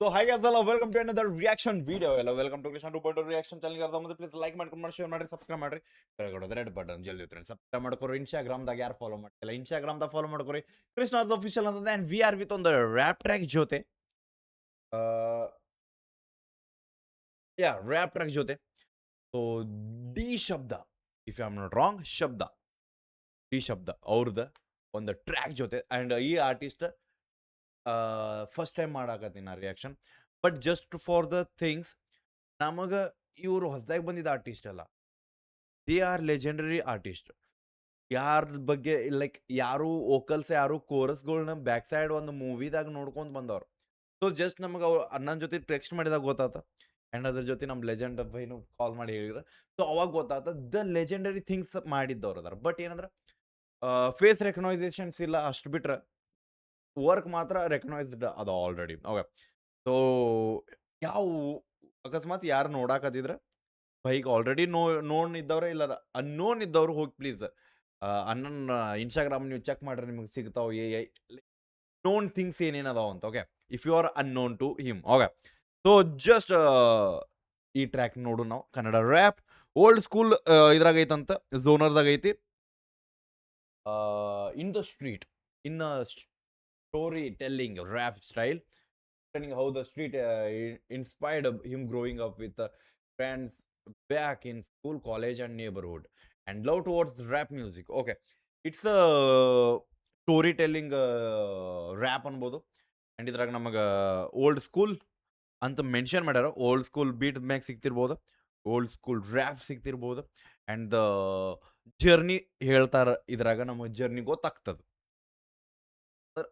So hi guys, hello, welcome to another reaction video. Hello, welcome to Krishna 2.0 reaction channel. ಅರ್ಧ please like ಮಾಡ್ಕೊಂಡು share ಮಾಡಿ subscribe ಮಾಡ್ರಿ. ಕೆಳಗಡೆ red button ಜಲ್ದಿ ಇರ್ತಾರೆ. ಸಬ್ಸ್ಕ್ರೈಬ್ ಮಾಡ್ಕೊರಿ. ಇನ್ಸ್ಟಾಗ್ರಾಮ್ದಾಗ ಯಾರು ಫಾಲೋ ಮಾಡ್ತಿಲ್ಲ ಇನ್ಸ್ಟಾಗ್ರಾಮ್ದಾಗ ಫಾಲೋ ಮಾಡ್ಕೊರಿ. ಕೃಷ್ಣ ಅಫಿಷಿಯಲ್ ಅಂತ and we are with on the rap track ಜೊತೆ ರ್ಯಾಪ್ ಟ್ರ್ಯಾಕ್ ಜೊತೆ ಸೊ ಡಿ ಶಬ್ದ if I am not wrong ಶಬ್ದ ಡಿ ಶಬ್ದ ಅವ್ರದ್ದು ಒಂದು ಟ್ರ್ಯಾಕ್ ಜೊತೆ ಅಂಡ್ ಈ ಆರ್ಟಿಸ್ಟ್ ಫಸ್ಟ್ ಟೈಮ್ ಮಾಡಾಕತ್ತೀನಿ ನಾ reaction but just for the things ನಮಗೆ ಇವರು ಹೊಸದಾಗಿ ಬಂದಿದ್ದ ಆರ್ಟಿಸ್ಟ್ ಅಲ್ಲ ದೇ ಆರ್ ಲೆಜೆಂಡರಿ ಆರ್ಟಿಸ್ಟ್ ಯಾರ ಬಗ್ಗೆ ಲೈಕ್ ಯಾರು ವೋಕಲ್ಸ್ ಯಾರು ಕೋರಸ್ಗಳನ್ನ ಬ್ಯಾಕ್ ಸೈಡ್ ಒಂದು ಮೂವಿದಾಗ ನೋಡ್ಕೊಂಡು ಬಂದವ್ರು ಸೊ ಜಸ್ಟ್ ನಮಗೆ ಅವ್ರು ನನ್ನ ಜೊತೆ ಟೆಕ್ಸ್ಟ್ ಮಾಡಿದಾಗ ಗೊತ್ತಾತ ಆ್ಯಂಡ್ ಅದ್ರ ಜೊತೆ ನಮ್ಮ ಲೆಜೆಂಡ್ ಬೈನು ಕಾಲ್ ಮಾಡಿ ಹೇಳಿದ್ರು ಸೊ ಅವಾಗ ಗೊತ್ತಾತ ದ ಲೆಜೆಂಡರಿ ಥಿಂಗ್ಸ್ ಮಾಡಿದ್ದವ್ರು ಅದಾರ ಬಟ್ ಏನಂದ್ರೆ ಫೇಸ್ ರೆಕಗ್ನೈಸೇಷನ್ಸ್ ಇಲ್ಲ ಅಷ್ಟು ಬಿಟ್ರೆ ವರ್ಕ್ ಮಾತ್ರ ರೆಕಗ್ನೈಸ್ಡ್ ಅದು ಆಲ್ರೆಡಿ ಓಕೆ ಸೊ ಯಾವ ಅಕಸ್ಮಾತ್ ಯಾರು ನೋಡಾಕತ್ತಿದ್ರೆ ಬೈಕ್ ಆಲ್ರೆಡಿ ನೋನ್ ಇದ್ದವ್ರೆ ಇಲ್ಲ ಅನ್ನೋನ್ ಇದ್ದವ್ರು ಹೋಗಿ ಪ್ಲೀಸ್ ಅನ್ನನ್ ಇನ್ಸ್ಟಾಗ್ರಾಮ್ ನೀವು ಚೆಕ್ ಮಾಡ್ರೆ ನಿಮಗೆ ಸಿಗ್ತಾವೆ ನೋನ್ ಥಿಂಗ್ಸ್ ಏನೇನು ಅದಾವ ಅಂತ okay if you are unknown to him okay so just ಈ ಟ್ರ್ಯಾಕ್ ನೋಡು ನಾವು ಕನ್ನಡ ರ್ಯಾಪ್ ಓಲ್ಡ್ ಸ್ಕೂಲ್ ಇದ್ರಾಗ ಐತಂತ ಝೋನರ್ದಾಗ ಐತಿ in the street in storytelling rap style telling how the street inspired him growing up with friends back in school college and neighborhood and love towards rap music okay it's a storytelling rap ಅನ್ಬೋದು and ಇದ್ರಾಗ ನಮಗೆ old school ಅಂತ mention ಮಾಡ್ಯಾರ old school beat ಮ್ಯಾಗ ಸಿಗ್ತಿರ್ಬೋದು old school rap ಸಿಗ್ತಿರ್ಬೋದು and the journey ಹೇಳ್ತಾರ ಇದ್ರಾಗ ನಮಗೆ ಜರ್ನಿ ಗೊತ್ತಾಗ್ತದೆ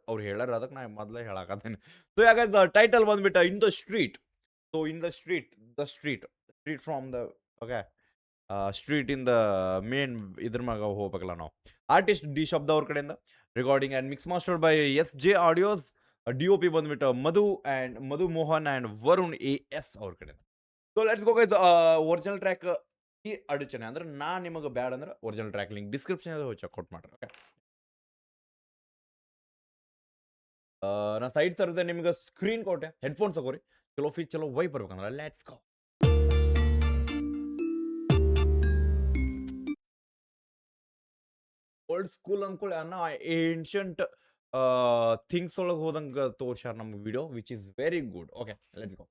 ಅವ್ರು ಹೇಳಾರ ಅದಕ್ಕೆ ನಾ ಮೊದಲೇ ಹೇಳಾಕತ್ತೇನೆ ಸೊ ಯಾಕಂದ್ರೆ ಟೈಟಲ್ ಬಂದ್ಬಿಟ್ಟ in the street so in the street from the okay street in the main ಇದ್ರ ಮ್ಯಾಗ ಹೋಗ್ಬೇಕಲ್ಲ ನಾವು ಆರ್ಟಿಸ್ಟ್ ಡಿ ಶಬ್ದ ಅವ್ರ ಕಡೆಯಿಂದ recording and mix master by SJ audios DOP ಬಂದ್ಬಿಟ್ಟು ಮಧು ಮೋಹನ್ ಆ್ಯಂಡ್ ವರುಣ್ AS ಅವ್ರ ಕಡೆಯಿಂದ so let's go guys original track ಈ ಅಡಚಣೆ ಅಂದ್ರೆ ನಾ ನಿಮಗೆ ಬ್ಯಾಡ್ ಅಂದ್ರೆ ಒರಿಜಿನಲ್ ಟ್ರ್ಯಾಕ್ ಲಿಂಕ್ ಡಿಸ್ಕ್ರಿಪ್ಷನ್ ಹೋಗಿ ಚೆಕ್ಔಟ್ ಮಾಡ್ರಿ ಓಕೆ ನಾ ಸೈಡ್ ತರದೆ ನಿಮ್ಗೆ ಸ್ಕ್ರೀನ್ ಕೊಟ್ಟೆ ಹೆಡ್ಫೋನ್ಸ್ ತಗೋರಿ ಚಲೋ ಫೀಚ್ ಚಲೋ ವೈ ಬರ್ಬೇಕಂದ್ರೆ ಲೆಟ್ಸ್ ಗೋ ಓಲ್ಡ್ ಸ್ಕೂಲ್ ಅಂದ್ಕೊಳ್ಳಿ ಅನ್ನೋ ಏನ್ಷಂಟ್ ಥಿಂಗ್ಸ್ ಒಳಗೆ ಹೋದಂಗೆ ತೋರ್ಸ್ಯಾರ ನಮ್ಮ video which is very good okay let's go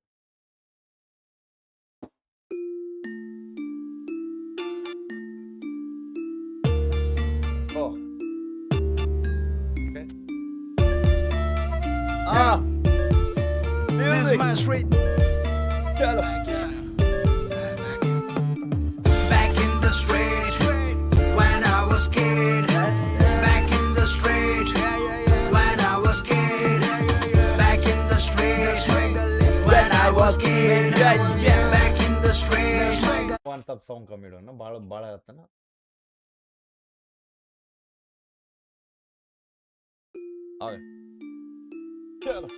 This is my street. ಚಲೋ Back in the street when I was kid. Back in the street when I was kid. Back in the street when I was kid. Back in the street. ಒಂದು ಸ್ವಲ್ಪ sound ಕಮ್ಮಿ ಇಡೋಣ ಭಾಳ ಆತನ okay ಚಲೋ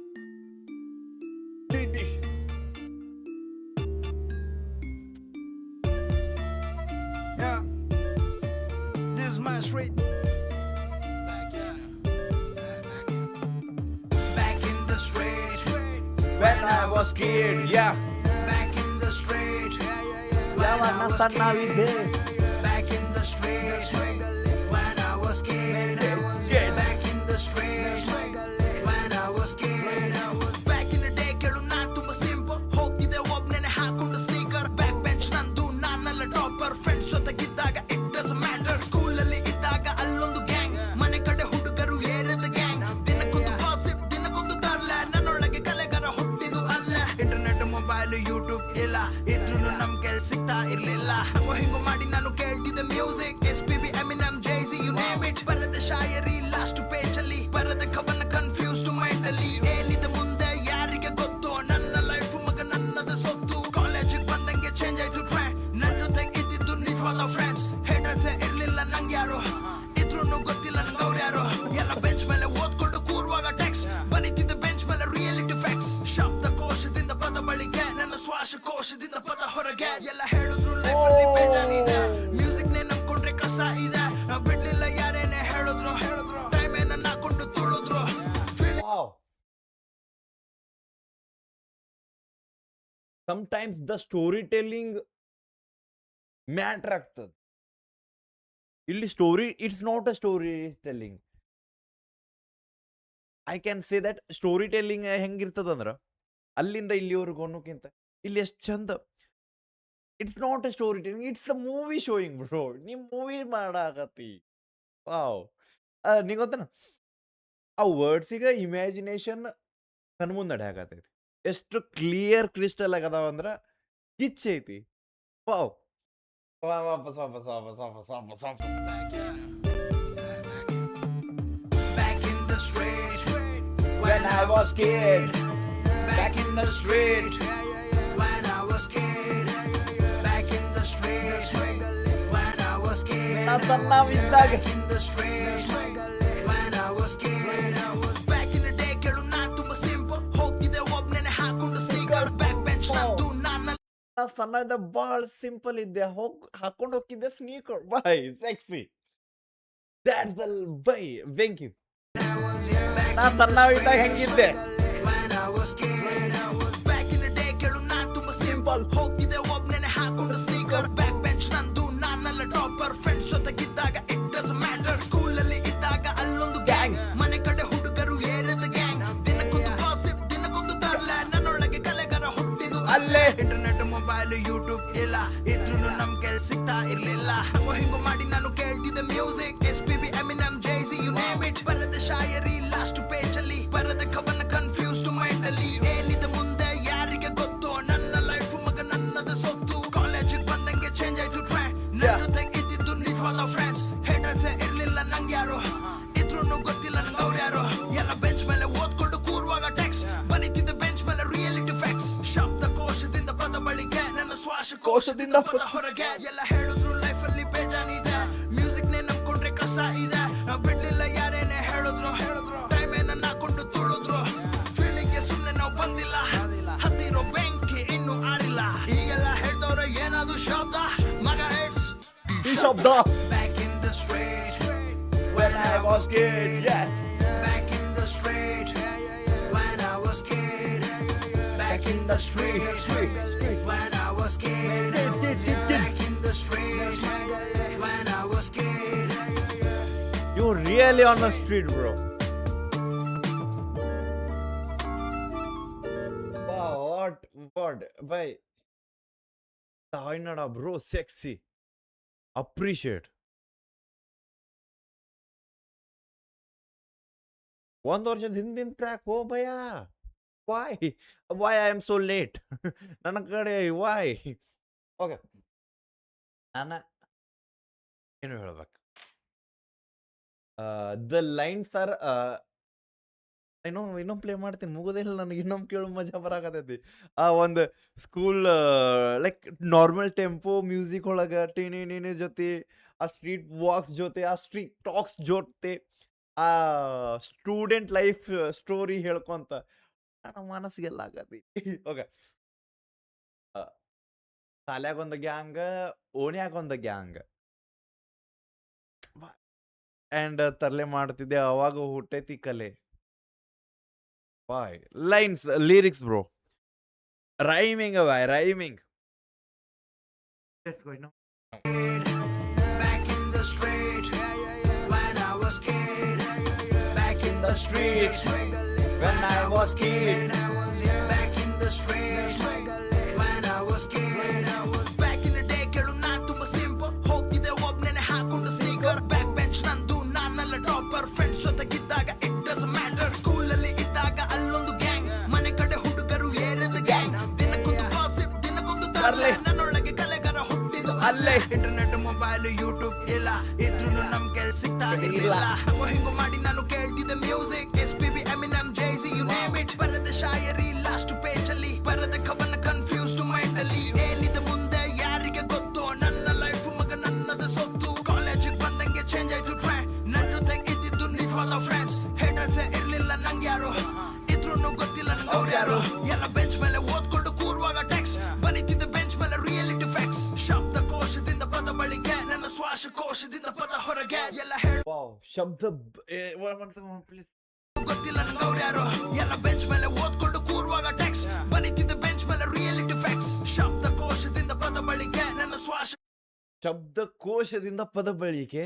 Yeah, this is my street. Back in the street when I was kid yeah Back in the street ಯಾವನ್ನ ಸಣ್ಣವಿದ್ದೆ Back in the street when I was kid. Back in the street when I was kid. Back in the day ಕೇಳು ನಾನ್ ತುಂಬಾ simple ಹೋಗ್ತಿದ್ದೆ ಒಬ್ನೇನೆ ಹಾಕೊಂಡು sneaker back bench ನಂದು ನಾನಲ್ಲ topper friends ಜೊತೆಗಿದ್ದಾಗ it does matter ಸ್ಕೂಲಲ್ಲಿ ಇದ್ದಾಗ ಅಲ್ಲೊಂದು ಗ್ಯಾಂಗ್ ಮನೆ ಕಡೆ ಹುಡುಗರು ಏರಿದ ಗ್ಯಾಂಗ್ ದಿನಕ್ಕೊಂದು ಗಾಸಿಪ್ ದಿನಕ್ಕೊಂದು ತರ್ಲೆ ನನ್ನೊಳಗೆ ಕಲೆಗಾರ ಹುಟ್ಟಿದು ಅಲ್ಲ ಇಂಟರ್ನೆಟ್ ಮೊಬೈಲ್ ಯೂಟ್ಯೂಬ್ ಇಲ್ಲ ಇದ್ರೂ ನಮ್ ಕೆಲ್ಸ ಸಿಗ್ತಾ ಇರ್ಲಿಲ್ಲ ಹಿಂಗು ಮಾಡಿ ನಾನು ಕೇಳ್ತಿದ್ದೆ music SPB Eminem Jay-Z you name it ಬರದ ಶಾಯರಿ ಲಾಸ್ಟ್ ಪೇಜ್ ಅಲ್ಲಿ ಬರದ ಕವನ ಕನ್ಫ್ಯೂಸ್ಡ್ ಮೈಂಡ್ ಅಲ್ಲಿ ಏನಿದೆ ಮುಂದೆ ಯಾರಿಗೆ ಗೊತ್ತು ನನ್ನ ಲೈಫ್ ಮಗ ನನ್ನದ ಸೊತ್ತು ಕಾಲೇಜಿಗೆ ಬಂದಂಗೆ ಚೇಂಜ್ ಆಯ್ತು ಟ್ರ್ಯಾಕ್ ನನ್ ಜೊತೆಗೆ ಇದ್ದಿದ್ದು ನಿಜವಾದ ಫ್ರೆಂಡ್ಸ್ ಹೇಟರ್ಸೇ ಇರ್ಲಿಲ್ಲ ನಂಗೆ ಯಾರು ಇದ್ರೂ ಗೊತ್ತಿಲ್ಲ ನಂಗೆ ಅವ್ರು ಯಾರು ಎಲ್ಲ ಬೆಂಚ್ ಮೇಲೆ ಓದ್ಕೊಂಡು ಕೂರುವಾಗ ಟೆಕ್ಸ್ಟ್ ಬರೀತಿದ್ದ ಬೆಂಚ್ ಮೇಲೆ ರಿಯಾಲಿಟಿ ಫ್ಯಾಕ್ಟ್ಸ್ ಶಬ್ದಕೋಶದಿಂದ ಪದ ಬಳಿಕೆ ನನ್ನ ಶ್ವಾಸಕೋಶದಿಂದ ಪದ ಹೊರಗೆ ಎಲ್ಲ ಹೇಳಿದ್ರು ಲೈಫಲ್ಲಿ ಬೇಜಾರಿದೆ ಮ್ಯೂಸಿಕ್ ನೇ ನಂಬ್ಕೊಂಡ್ರೆ ಕಷ್ಟ ಇದೆ ಬಿಡ್ಲಿಲ್ಲ ಯಾರೇನೆ ಹೇಳಿದ್ರು ಟೈಮ್ ಏನನ್ನ ಹಾಕೊಂಡು ತುಳಿದ್ರು wow sometimes the story telling matter ಆಗ್ತದೆ. ಇಲ್ಲಿ story it's not a story telling. I can say that story telling ಹೆಂಗಿರ್ತದಂದ್ರ ಅಲ್ಲಿಂದ ಇಲ್ಲಿವರೆಗೂ ಅನ್ನೋಕ್ಕಿಂತ ಇಲ್ಲಿ ಎಷ್ಟು ಚಂದ. It's not a story telling, it's a movie showing bro. ನೀವು ಮೂವಿ ಮಾಡಾಕತ್ತಿ. ವಾವ್. ನಿಂಗೆ ಗೊತ್ತನ ಆ ವರ್ಡ್ಸಿಗೆ ಇಮ್ಯಾಜಿನೇಷನ್ ಕಣ್ಮುಂದ್ ನಡ್ಯಾಕತೈತಿ. ಎಷ್ಟು ಕ್ಲಿಯರ್ ಕ್ರಿಸ್ಟಲ್ ಆಗದಾವ ಅಂದ್ರ ಕಿಚ್ ಐತಿ. ವಾವ್. ವಾಪಸ್ ವಾಪಸ್ ವಾಪಸ್ ವಾಪಸ್ ವಾಪಸ್ ವಾಪಸ್. Back in the street When I was kid, back in the street. when I was kid. Back in the street when I was kid. ನಾ ಸಣ್ಣವಿದ್ದಾಗ Back in the street when I was kid. Back in the day ಕೇಳು ನಾ ತುಂಬಾ simple. ಹೋಗ್ತಿದ್ದೆ ಒಬ್ನೇ ಹಾಕೊಂಡು sneaker. Back bench ನಂದು ನಾನು ನಾ ಸಣ್ಣ ಇದ್ದ ಭಾಳ ಸಿಂಪಲ್ ಇದ್ದೆ. ಹಾಕೊಂಡು ಹೋಗಿದ್ದೆ ಸ್ನೀಕರ್. By sexy. ದ್ಯಾಟ್ಸ್ ಅಲ್ ಬೈ ಬೆಂಕಿ. ನಾ ಸಣ್ಣವಿದ್ದಾಗ ಹೆಂಗಿದ್ದೆ. when I was kid. Back in the day ಕೇಳು ನಾ ತುಂಬಾ ಸಿಂಪಲ್. ಹೋಗ್ತಿದ್ದೆ ಒಬ್ನೇ ಹಾಕೊಂಡು ಸ್ನೀಕರ್. ಬ್ಯಾಕ್ ಬೆಂಚ್ ನಂದು ನಾನಲ್ಲ ಟಾಪರ್. ಫ್ರೆಂಡ್ಸ್ ಜೊತೆಗಿದ್ದಾಗ ಇಟ್ ಡಸ್ ಮ್ಯಾಟರ್. ಸ್ಕೂಲಲ್ಲಿ ಇದ್ದಾಗ ಅಲ್ಲೊಂದು ಗ್ಯಾಂಗ್. ಮನೆ ಕಡೆ ಹುಡುಗರು ಏರಿದ ಗ್ಯಾಂಗ್. ದಿನಕ್ಕೊಂದು ಗಾಸಿಪ್, ದಿನಕ್ಕೊಂದು ತರ್ಲೆ. ನನ್ನೊಳಗೆ ಕಲೆಗಾರ ಹುಟ್ಟಿದು ಅಲ್ಲೇ. ಇಂಟರ್ನೆಟ್, ಮೊಬೈಲ್, ಯೂಟ್ಯೂಬ್ ಇಲ್ಲ ಇದ್ರೂ ನಮ್ ಕೆಲ್ ಸಿಗ್ತಾ ಇರ್ಲಿಲ್ಲ. ಹಂಗೋ ಹಿಂಗೋ ಮಾಡಿ ನಾನು ಕೇಳ್ತಿದ್ದೆ music. SPB, Eminem, Jay-Z, you name it. ಬರದ ಶಾಯರಿ ಲಾಸ್ಟ್ ಪೇಜ್ ಅಲ್ಲಿ. ಬರದ ಕವನ ಕನ್ಫ್ಯೂಸ್ಡ್ ಮೈಂಡ್ ಅಲ್ಲಿ. ಏನಿದೆ ಮುಂದೆ ಯಾರಿಗೆ ಗೊತ್ತು. ನನ್ನ ಲೈಫ್ ಮಗ ನನ್ನದ ಸೊತ್ತು. ಕಾಲೇಜಿಗೆ ಬಂದಂಗೆ ಚೇಂಜ್ ಆಯ್ತು ಟ್ರ್ಯಾಕ್. ನನ್ನ ಜೊತೆಗೆ ಇದ್ದಿದ್ದು ನಿಜವಾದ ಫ್ರೆಂಡ್ಸ್. ಹೇಟರ್ಸೇ ಇರ್ಲಿಲ್ಲ ನಂಗೆ ಯಾರು. ಇದ್ರೂ ಗೊತ್ತಿಲ್ಲ ನಂಗೆ ಅವ್ರು ಯಾರು. ಎಲ್ಲ ಬೆಂಚ್ ಮೇಲೆ ಓದ್ಕೊಂಡು ಕೂರುವಾಗ ಟೆಕ್ಸ್ಟ್ ಬರೀತಿದ್ದೆ. ಬೆಂಚ್ ಮೇಲೆ ರಿಯಾಲಿಟಿ ಫ್ಯಾಕ್ಟ್ಸ್. ಶಬ್ದಕೋಶದಿಂದ ಪದ ಬಳಿಕೆ. ನನ್ನ ಶ್ವಾಸಕೋಶದಿಂದ ಪದ ಹೊರಗೆ. ಎಲ್ಲ ಹೇಳಿದ್ರು ಲೈಫ್ ಅಲ್ಲಿ ಬೇಜಾನಿದೆ. ಮ್ಯೂಸಿಕ್ ನೇ ನಂಬ್ಕೊಂಡ್ರೆ ಕಷ್ಟ ಇದೆ. ನಾವ್ ಬಿಡ್ಲಿಲ್ಲ ಯಾರೇನೆ ಹೇಳಿದ್ರು. ಟೈಮ್ ಏನ ಹಾಕೊಂಡು ತುಳಿದ್ರು. ಫೀಲಿಂಗ್ಗೆ ಸುಮ್ನೆ ನಾವು ಬಂದಿಲ್ಲ. ಹತ್ತಿರೋ ಬೆಂಕಿ ಇನ್ನು ಆರಿಲ್ಲ. ಈಗೆಲ್ಲ ಹೇಳ್ತವ್ರೆ ಏನಾದ್ರು ಶಬ್ದ. ಮಗ ಇಟ್ಸ್ ಈ ಶಬ್ದ. Back in the street When I was kid, yeah. Back in the street when I was kid. Back in the street when I was kid. Back in the street when I was kid. You really on the street, bro. Wow, what? Bye. Tainada, bro, sexy. Appreciate. ಒಂದು ವರ್ಷದ ಹಿಂದಿನ track. ಓ ಭಯ, why I am so late. ನನ್ನ ಕಡೆ Y. Okay, ನಾನು ಏನು ಹೇಳ್ಬೇಕು. The lines are ಇನ್ನೊಂದು ಪ್ಲೇ ಮಾಡ್ತೀನಿ. ಮುಗೋದಿಲ್ಲ ನನಗೆ. ಇನ್ನೊಂದು ಕೇಳು ಮಜಾ ಬರಾಕತೈತಿ. ಆ ಒಂದು school like normal tempo music ಒಳಗೆ ಟೀನಿ ಜೊತೆ, ಆ ಸ್ಟ್ರೀಟ್ ವಾಕ್ಸ್ ಜೊತೆ, ಆ ಸ್ಟ್ರೀಟ್ ಟಾಕ್ಸ್ ಜೊತೆ, ಆ ಸ್ಟೂಡೆಂಟ್ ಲೈಫ್ ಸ್ಟೋರಿ ಹೇಳ್ಕೊಂತ ನನ್ನ ಮನಸ್ಸಿಗೆಲ್ಲ ಆಗತೈತಿ. ಓಕೆ, ಶಾಲ್ಯಾಗೊಂದು ಗ್ಯಾಂಗ್, ಓಣ್ಯಾಗೊಂದು ಗ್ಯಾಂಗ್ ಆ್ಯಂಡ್ ತರಲೆ ಮಾಡ್ತಿದ್ದೆ. ಅವಾಗ ಹುಟ್ಟೈತಿ ಕಲೆ. ಬಾಯ್ lines, lyrics bro, rhyming rhyming. Back in the street when I was kid. Back in the street when I was kid. Back in the street when I was kid. Back in the day ಕೇಳು ನಾ ತುಂಬಾ simple. ಹೋಗ್ತಿದ್ದೆ ಒಬ್ನೇ ಹಾಕೊಂಡು sneaker. Back bench ನಂದು ನಾನಲ್ಲ topper. Friends ಜೊತೆಗಿದ್ದಾಗ it does matter. ಸ್ಕೂಲಲ್ಲಿ ಇದ್ದಾಗ ಅಲ್ಲೊಂದು ಗ್ಯಾಂಗ್. ಮನೆ ಕಡೆ ಹುಡುಗರು ಏರಿದ ಗ್ಯಾಂಗ್. ದಿನಕ್ಕೊಂದು ಗಾಸಿಪ್, ದಿನಕ್ಕೊಂದು ತರ್ಲೆ. ನನ್ನೊಳಗೆ ಕಲೆಗಾರ ಹುಟ್ಟಿದು ಅಲ್ಲೇ. ಇಂಟರ್ನೆಟ್, ಮೊಬೈಲ್, ಯೂಟ್ಯೂಬ್ ಇಲ್ಲ ಇದ್ರೂ ನಮ್ ಕೆಲ್ ಸಿಗ್ತಾ ಇರ್ಲಿಲ್ಲ. ಹಂಗೋ ಹಿಂಗೋ ಮಾಡಿ ನಾನು ಕೇಳ್ತಿದ್ದೆ music. SPB, Eminem, Jay-Z, you name it. ಬರದ ಶಾಯರಿ ಲಾಸ್ಟ್ ಪೇಜ್ ಅಲ್ಲಿ. ಬರದ ಕವನ ಕನ್ಫ್ಯೂಸ್ಡ್ ಮೈಂಡ್ ಅಲ್ಲಿ. ಏನಿದೆ ಮುಂದೆ ಯಾರಿಗೆ ಗೊತ್ತು. ನನ್ನ ಲೈಫ್ ಮಗ ನನ್ನದ ಸೊತ್ತು. ಕಾಲೇಜಿಗೆ ಬಂದಂಗೆ ಚೇಂಜ್ ಆಯ್ತು ಟ್ರ್ಯಾಕ್. ನನ್ನ ಜೊತೆಗೆ ಇದ್ದಿದ್ದು ನಿಜವಾದ ಫ್ರೆಂಡ್ಸ್. ಹೇಟರ್ಸೇ ಇರ್ಲಿಲ್ಲ ನಂಗೆ ಯಾರು. ಇದ್ರೂ ಗೊತ್ತಿಲ್ಲ ನಂಗೆ ಅವ್ರು ಯಾರು. ಎಲ್ಲ ಬೆಂಚ್ ಮೇಲೆ ಓದ್ಕೊಂಡು ಕೂರುವಾಗ ಟೆಕ್ಸ್ಟ್ ಬರೀತಿದ್ದೆ. ಬೆಂಚ್ ಮೇಲೆ ರಿಯಾಲಿಟಿ ಫ್ಯಾಕ್ಟ್ಸ್. ಶಬ್ದಕೋಶದಿಂದ ಪದ ಬಳಿಕೆ. ನನ್ನ ಶ್ವಾಸಕೋಶದಿಂದ ಪದ ಹೊರಗೆ. ಎಲ್ಲ ವಾವ್, ಶಬ್ದ ಪ್ಲೀಸ್. ಗೊತ್ತಿಲ್ಲ ನಂಗೆ ಅವ್ರು ಯಾರು. ಎಲ್ಲ ಬೆಂಚ್ ಮೇಲೆ ಓದ್ಕೊಂಡು ಕೂರುವಾಗ ಟೆಕ್ಸ್ಟ್ ಬರೀತಿದ್ದೆ. ಬೆಂಚ್ ಮೇಲೆ ರಿಯಾಲಿಟಿ ಫ್ಯಾಕ್ಟ್ಸ್. ಶಬ್ದಕೋಶದಿಂದ ಪದ ಬಳಕೆ,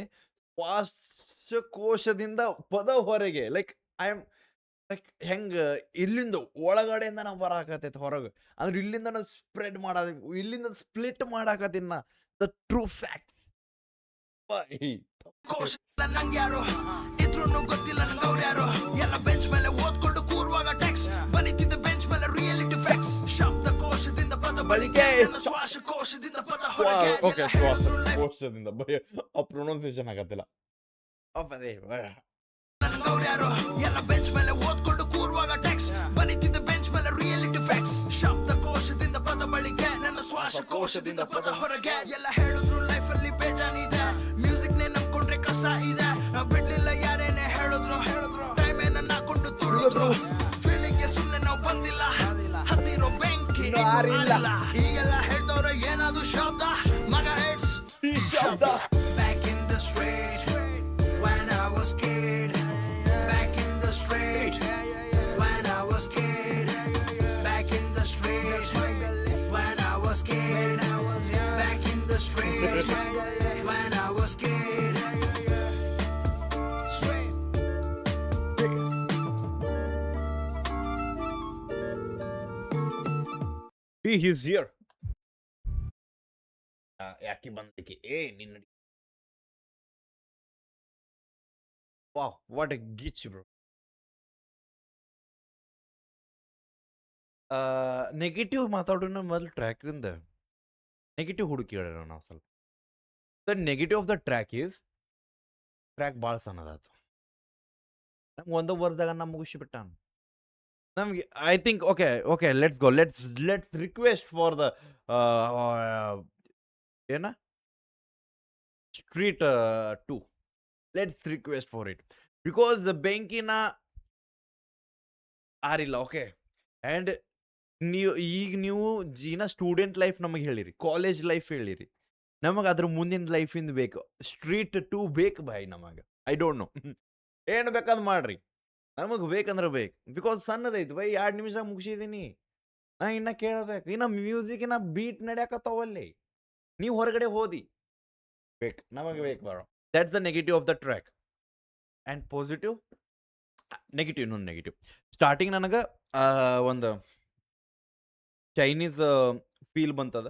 ಶ್ವಾಸಕೋಶದಿಂದ ಪದ ಹೊರಗೆ. ಲೈಕ್ ಐ ಆಮ್ ಲೈಕ್ ಹೆಂಗ ಇಲ್ಲಿಂದ ಒಳಗಡೆಯಿಂದ ನಾವು ಬರಾಕತೈತಿ ಹೊರಗೆ. ಅಂದ್ರೆ ಇಲ್ಲಿಂದ ನಾವು ಸ್ಪ್ರೆಡ್ ಮಾಡೋದು, ಇಲ್ಲಿಂದ ಸ್ಪ್ಲಿಟ್ ಮಾಡಾಕತ್ತೀನಿ ನಾ. The true fact. ಕೋಶ ನಂಗ್ಯಾರು ಇದ್ರೂನು ಗೊತ್ತಿಲ್ಲ ನಂಗೆ ಅವ್ರು ಯಾರು. ಎಲ್ಲ ಬೆಂಚ್ ಮೇಲೆ ಓದ್ಕೊಂಡು ಕೂರುವಾಗ ಟೆಕ್ಸ್ಟ್ ಬರೀತಿದ್ದ ಬೆಂಚ್ ಮೇಲೆ ರಿಯಾಲಿಟಿ ಫ್ಯಾಕ್ಟ್ಸ್. ಶಬ್ದಕೋಶದಿಂದ ಪದ ಬಳಕೆ, ನನ್ನ ಶ್ವಾಸಕೋಶದಿಂದ ಪದ ಹೊರಗೆ. ಓಕೆ, ಎಲ್ಲ ಹೇಳಿದ್ರು life ಶ್ವಾಸಕೋಶದಿಂದ ಆ ಪ್ರೊನೌನ್ಸಿಯೇಷನ್ ಆಗತ್ತಿಲ್ಲ. ಅದೇ ನಂಗೆ ಅವ್ರು ಯಾರು. ಎಲ್ಲ ಬೆಂಚ್ ಮೇಲೆ ಓದ್ಕೊಂಡು ಕೂರುವಾಗ ಟೆಕ್ಸ್ಟ್ ಬರೀತಿದ್ದ ಬೆಂಚ್ ಮೇಲೆ ರಿಯಾಲಿಟಿ ಫ್ಯಾಕ್ಟ್ಸ್. ಶಬ್ದಕೋಶದಿಂದ ಪದ ಬಳಕೆ, ನನ್ನ ಶ್ವಾಸಕೋಶದಿಂದ ಪದ ಹೊರಗೆ. ಎಲ್ಲ ಹೇಳಿದ್ರು ಲೈಫ್ ಅಲ್ಲಿ ಬೇಜಾನಿದೆ, ಮ್ಯೂಸಿಕ್ ನೇ ನಂಬ್ಕೊಂಡ್ರೆ ಕಷ್ಟ ಇದೆ. ನಾವ್ ಬಿಡ್ಲಿಲ್ಲ ಯಾರೇನೆ ಹೇಳಿದ್ರು ಟೈಮ್ ನನ್ನ ಹಾಕೊಂಡು ತುಳಿದ್ರು. ಫೀಲಿಂಗ್ ಸುಮ್ನೆ ನಾವು ಬಂದಿಲ್ಲ, ಹತ್ತಿರೋ ಬೆಂಕಿ ಇನ್ನೂ ಆರಿಲ್ಲ. ಈಗೆಲ್ಲ ಹೇಳ್ದವ್ರೆ ಏನಾದ್ರು ಶಬ್ದ ಮಗ ಹೆಡ್ಸ್ ಈ ಶಬ್ದ. Back in the street when I was kid. Back in the street when I was kid. Back in the street when I was kid. Back in the street when I was kid. Straight. He is here. ಯಾಕೆ ಬಂದಕ್ಕೆ ನಿನ್ನ. Wow, what a ಗಿಚ್ bro. Negative ಮಾತಾಡೋಣ ಮೊದಲು ಟ್ರ್ಯಾಕಿಂದ. Negative ಹುಡುಕಿ ಹೇಳೋಣ ನಾವು ಸ್ವಲ್ಪ. The negative of the track is track ಭಾಳ ಸಣ್ಣದಾಯ್ತು. ನಮ್ಗೆ ಒಂದು ವರ್ಷದಾಗ ನಾ ಮುಗಿಸಿಬಿಟ್ಟ. ನಮಗೆ I think okay let's go. Let's request for the ಏನ street 2. Let's request for it because ಬೆಂಕಿನ ಆರಿಲ್ಲ. ಓಕೆ, ಆ್ಯಂಡ್ ನೀವು ಜೀನ ಸ್ಟೂಡೆಂಟ್ ಲೈಫ್ ನಮಗೆ ಹೇಳಿರಿ, ಕಾಲೇಜ್ ಲೈಫ್ ಹೇಳಿರಿ, ನಮಗೆ ಅದ್ರ ಮುಂದಿನ ಲೈಫಿಂದ ಬೇಕು. ಸ್ಟ್ರೀಟ್ 2 ಬೇಕು ಬಾಯ್ ನಮಗೆ. ಐ ಡೋಂಟ್ ನೋ ಏನು ಬೇಕಾದ್ ಮಾಡ್ರಿ, ನಮಗೆ ಬೇಕಂದ್ರೆ ಬೇಕು. ಬಿಕಾಸ್ ಸಣ್ಣದೈತು ಬೈ, 2 ನಿಮಿಷ ಮುಗಿಸಿದ್ದೀನಿ. ನಾ ಇನ್ನ ಕೇಳಬೇಕು, ಇನ್ನು ಮ್ಯೂಸಿಕ್ನ ಬೀಟ್ ನಡೆಯಕತ್ತಾವಲ್ಲಿ. ನೀವು ಹೊರಗಡೆ ಹೋದಿ ಬೇಕು, ನಮಗೆ ಬೇಕು bro. That's the negative of the track. And positive negative, ಇನ್ನೊಂದು ನೆಗೆಟಿವ್. ಸ್ಟಾರ್ಟಿಂಗ್ ನನಗೆ ಒಂದು ಚೈನೀಸ್ ಫೀಲ್ ಬಂತದ.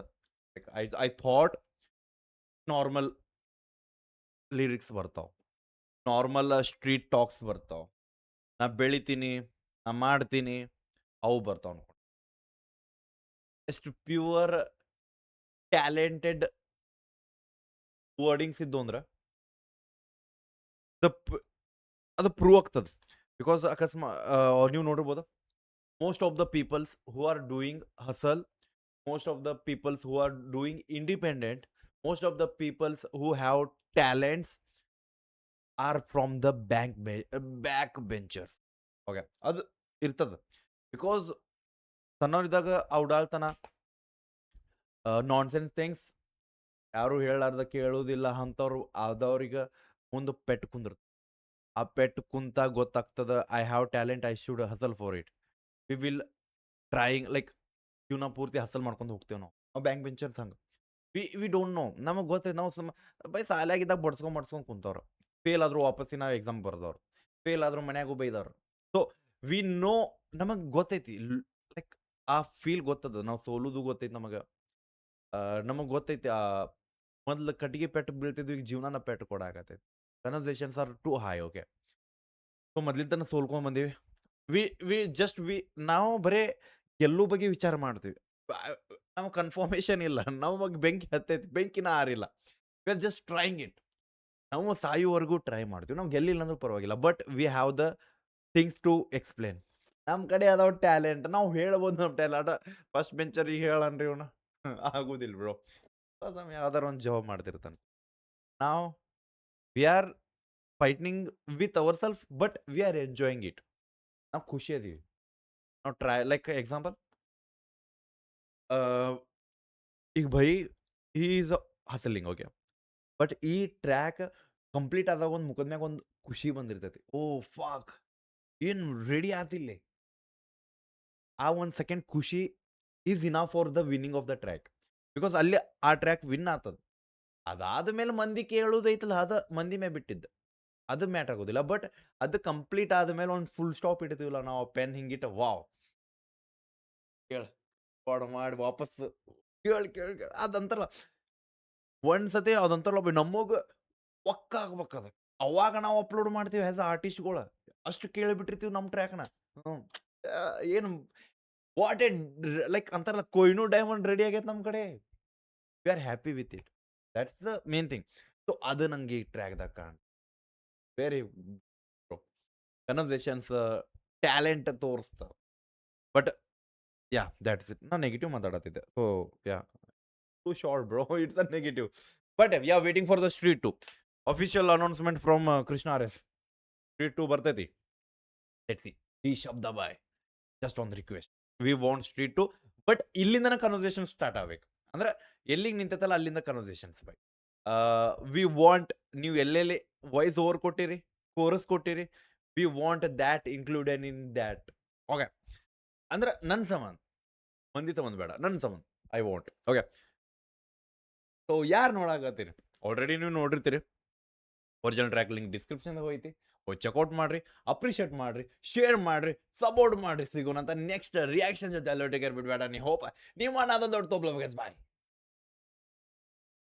ಐ ಥಾಟ್ ನಾರ್ಮಲ್ ಲಿರಿಕ್ಸ್ ಬರ್ತಾವೆ, ನಾರ್ಮಲ್ ಸ್ಟ್ರೀಟ್ ಟಾಕ್ಸ್ ಬರ್ತಾವೆ, ನಾ ಬೆಳಿತೀನಿ, ನಾ ಮಾಡ್ತೀನಿ, ಅವು ಬರ್ತಾವೆ ಅನ್ಕೊಂಡು. ಎಷ್ಟು ಪ್ಯೂರ್ ಟ್ಯಾಲೆಂಟೆಡ್ ವರ್ಡಿಂಗ್ಸ್ ಇದ್ದು ಅಂದ್ರೆ ಅದು ಪ್ರೂವ್ ಆಗ್ತದೆ. ಬಿಕಾಸ್ ಅಕಸ್ಮಾತ್ ನೀವು ನೋಡಿರ್ಬೋದು, most of the peoples who are doing hustle, most of the peoples who are doing independent, most of the peoples who have talents are from the back benchers. Okay, ಅದು ಇರ್ತದೆ. Because ಸಣ್ಣವರಿದ್ದಾಗ ಔಡಾಳ್ತನ, nonsense things ಯಾರು ಹೇಳಾರ್ದ ಕೇಳೋದಿಲ್ಲ ಅಂಥವ್ರು ಆದವ್ರಿಗೆ ಮುಂದೆ ಪೆಟ್ಟು ಕುಂದಿರ್ತದೆ. ಆ ಪೆಟ್ಟು ಕುಂತ ಗೊತ್ತಾಗ್ತದೆ, I have talent, I should ಹಸಲ್ for it. We will trying like ಜೀವನ ಪೂರ್ತಿ ಹಸಲ್ ಮಾಡ್ಕೊಂಡು ಹೋಗ್ತೇವೆ ನಾವು ಬ್ಯಾಂಕ್ ಬೆಂಚರ್ಸ್ ಹಂಗೆ. ವಿ ಡೋಂಟ್ ನೋ, ನಮಗೆ ಗೊತ್ತೈತೆ. ನಾವು ಬೈ ಸಾಲಾಗಿದ್ದಾಗ ಬಡ್ಸ್ಕೊಂಡು ಕುಂತವ್ರು, ಫೇಲ್ ಆದರೂ ವಾಪಸ್ಸಿ ನಾವು ಎಕ್ಸಾಮ್ ಬರ್ದವ್ರು, ಫೇಲ್ ಆದರೂ ಮನ್ಯಾಗೂ ಬೈದವ್ರು. ಸೊ ವಿ ನೋ, ನಮಗೆ ಗೊತ್ತೈತಿ, ಲೈಕ್ ಆ ಫೀಲ್ ಗೊತ್ತದ. ನಾವು ಸೋಲುದು ಗೊತ್ತೈತಿ ನಮಗೆ ಗೊತ್ತೈತಿ. ಮೊದ್ಲು ಕಟ್ಟಿಗೆ ಪೆಟ್ಟು ಬೀಳ್ತಿದ್ವಿ, ಈಗ ಜೀವನನ ಪೆಟ್ಟು ಕೊಡಾಕತ್ತೈತಿ. Conversations are too high. Okay, so ಮೊದ್ಲಿಂದ ತನಕ ಸೋಲ್ಕೊಂಡು ಬಂದೀವಿ. ನಾವು ಬರೇ ಗೆಲ್ಲೋ ಬಗ್ಗೆ ವಿಚಾರ ಮಾಡ್ತೀವಿ. ನಾವು ಕನ್ಫರ್ಮೇಷನ್ ಇಲ್ಲ, ನಮಗೆ ಬೆಂಕಿ ಹತ್ತೈತಿ, ಬೆಂಕಿನ ಆರಿಲ್ಲ. We are just trying it. ನಾವು ಸಾಯುವವರೆಗೂ ಟ್ರೈ ಮಾಡ್ತೀವಿ. ನಾವು ಗೆಲ್ಲಿಲ್ಲ ಅಂದ್ರೂ ಪರವಾಗಿಲ್ಲ, but we have the things to explain. ನಮ್ಮ ಕಡೆ ಅದಾವ ಟ್ಯಾಲೆಂಟ್, ನಾವು ಹೇಳ್ಬೋದು ನಮ್ಮ ಟ್ಯಾಲೆಂಟ್. ಫಸ್ಟ್ ಬೆಂಚರಿಗೆ ಹೇಳನ್ರಿ ಇವನು ಆಗೋದಿಲ್ಲ ಬ್ರೋ. ನಾವು ಯಾವ್ದಾರು ಒಂದು ಜಾಬ್ ಮಾಡ್ತಿರ್ತಾನೆ. ನಾವು we are fighting with our self, but we are enjoying it. ನಾವು ಖುಷಿ ಅದೀವಿ. ನಾವು ಟ್ರೈ, ಲೈಕ್ ಎಕ್ಸಾಂಪಲ್, ಈಗ ಭೈ ಹಿ ಈಸ್ ಹಸಲಿಂಗ್. ಓಕೆ, ಬಟ್ ಈ ಟ್ರ್ಯಾಕ್ ಕಂಪ್ಲೀಟ್ ಆದಾಗ ಒಂದು ಮುಖದ ಮ್ಯಾಗ ಒಂದು ಖುಷಿ ಬಂದಿರ್ತೈತಿ. ಓ ಫಾಕ್, ಏನು ರೆಡಿ ಆತಿಲ್ಲ. ಆ ಒಂದು ಸೆಕೆಂಡ್ ಖುಷಿ is enough for the winning of the track. Because ಅಲ್ಲಿ ಆ ಟ್ರ್ಯಾಕ್ ವಿನ್ ಆಗ್ತದೆ. ಅದಾದ್ಮೇಲೆ ಮಂದಿ ಕೇಳೋದೈತಲ್ಲ ಅದು ಮಂದಿ ಮೇಲೆ ಬಿಟ್ಟಿದ್ದು ಅದು ಮ್ಯಾಟ್ ಆಗೋದಿಲ್ಲ. ಬಟ್ ಅದು ಕಂಪ್ಲೀಟ್ ಆದ್ಮೇಲೆ ಒಂದು ಫುಲ್ ಸ್ಟಾಪ್ ಇಡ್ತೀವಲ್ಲ ನಾವು ಪೆನ್ ಹಿಂಗಿಟ್ಟು ವಾವ್ ಕೇಳ ಮಾಡಿ ವಾಪಸ್ ಕೇಳಿ ಅದಂತಾರಲ್ಲ ಒಂದ್ಸತಿ ಅದಂತಾರಲ್ಲ ನಮಗ ಒಕ್ಕ ಆಗ್ಬೇಕದ ಅವಾಗ ನಾವು ಅಪ್ಲೋಡ್ ಮಾಡ್ತೀವಿ ಆಸ್ ಆರ್ಟಿಸ್ಟ್ಗಳು ಅಷ್ಟು ಕೇಳಿಬಿಟ್ಟಿರ್ತೀವಿ ನಮ್ಮ ಟ್ರ್ಯಾಕ್ನ. ಏನು ವಾಟ್ ಎ ಲೈಕ್ ಅಂತಾರಲ್ಲ ಕೊಯ್ನು ಡೈಮಂಡ್ ರೆಡಿ ಆಗೈತೆ ನಮ್ಮ ಕಡೆ. We are happy with it. That's the main thing. So ಅದು ನಂಗೆ ಈ ಟ್ರ್ಯಾಕ್ದಾಗ ಕಾಣ ವೆರಿ ಕನ್ವರ್ಸೇಷನ್ಸ್ ಟ್ಯಾಲೆಂಟ್ ತೋರಿಸ್ತಾವ. But yeah that's it. ನಾನು ನೆಗೆಟಿವ್ ಮಾತಾಡತ್ತಿದ್ದೆ. So yeah too short bro it's a negative. But we are waiting for the street 2 official announcement from Krishna RS. Street 2 ಬರ್ತೈತಿ. Let's see ಈ ಶಬ್ದ ಬಾಯ್ just on request we want street 2. But ಇಲ್ಲಿಂದನೇ conversation start ಆಗ್ಬೇಕು. ಅಂದ್ರೆ ಎಲ್ಲಿಗೆ ನಿಂತೈತಲ್ಲ ಅಲ್ಲಿಂದ conversations by. We want ನೀವು ಎಲ್ಲೆಲ್ಲಿ ವಾಯ್ಸ್ ಓವರ್ ಕೊಟ್ಟಿರಿ, ಕೋರಸ್ ಕೊಟ್ಟಿರಿ, we want that included in that. Okay ಅಂದ್ರೆ ನನ್ನ ಸಂಬಂಧ ಮಂದಿ ಸಂಬಂಧ ಬೇಡ, ನನ್ನ ಸಂಬಂಧ ಐ ವಾಂಟ್. ಓಕೆ ಸೊ ಯಾರು ನೋಡಾಕತ್ತೀರಿ ಆಲ್ರೆಡಿ ನೀವು ನೋಡಿರ್ತೀರಿ. ಒರಿಜಿನಲ್ ಟ್ರ್ಯಾಕ್ ಲಿಂಕ್ ಡಿಸ್ಕ್ರಿಪ್ಷನ್ದಾಗ ಹೋಯ್ತಿ, ಹೋಗಿ ಚೆಕ್ಔಟ್ ಮಾಡ್ರಿ, ಅಪ್ರಿಷಿಯೇಟ್ ಮಾಡ್ರಿ, ಶೇರ್ ಮಾಡ್ರಿ, ಸಪೋರ್ಟ್ ಮಾಡ್ರಿ. ಸಿಗೋಣ ಅಂತ ನೆಕ್ಸ್ಟ್ ರಿಯಾಕ್ಷನ್ ಜೊತೆ. ಅಲ್ಲೋ ಟೇಕ್ ಕೇರ್, ಬಿಡಬೇಡ. ನೀ ಹೋಪ ನಿಮ್ಮ ಅದೊಂದು ದೊಡ್ಡ ತೋಪ್ಲ ಬಾಯ್.